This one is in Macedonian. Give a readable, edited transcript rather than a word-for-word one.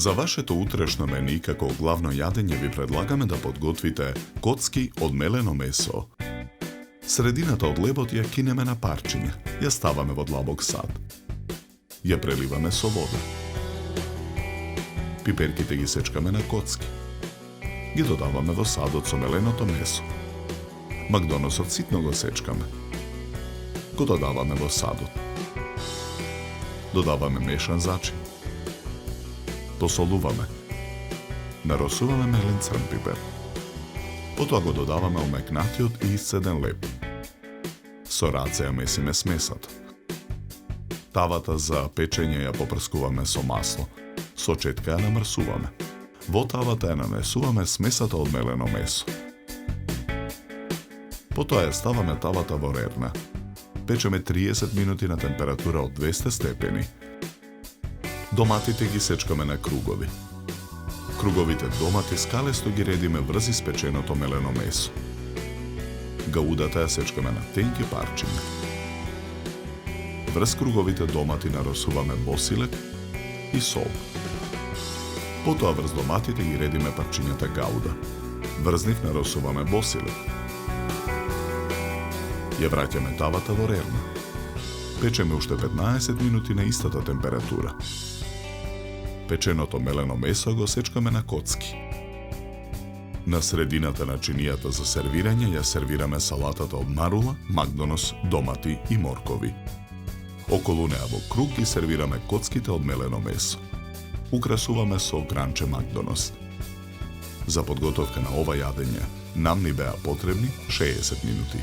За вашето утрешно мени како главно јадење ви предлагаме да подготвите коцки од мелено месо. Средината од лебот ја кинеме на парчиња, ја ставаме во длабок сад. Ја преливаме со вода. Пиперките ги сечкаме на коцки. Ги додаваме во садот со меленото месо. Макдоносот ситно го сечкаме. Го додаваме во садот. Додаваме мешан зачин. Посолуваме. Наросуваме мелен црн пипер. Потоа го додаваме омекнатиот и исцеден леб. Со раце ја месиме смесата. Тавата за печење ја попрскуваме со масло. Со четка ја намрсуваме. Во тавата ја нанесуваме смесата од мелено месо. Потоа ја ставаме тавата во рерна. Печеме 30 минути на температура од 200 степени. Доматите ги сечкаме на кругови. Круговите домати скалесто ги редиме врз испеченото мелено месо. Гаудата ја сечкаме на тенки парчиња. Врз круговите домати наросуваме босилек и сол. Потоа врз доматите ги редиме парчињата гауда. Врз нив наросуваме босилек. Ја враќаме тавата во рерна. Печеме уште 15 минути на истата температура. Печеното мелено месо го сечкаме на коцки. На средината на чинијата за сервирање ја сервираме салатата од марула, макдонос, домати и моркови. Околу неа во круг ги сервираме коцките од мелено месо. Украсуваме со гранче макдонос. За подготовка на ова јадење нам ни беа потребни 60 минути.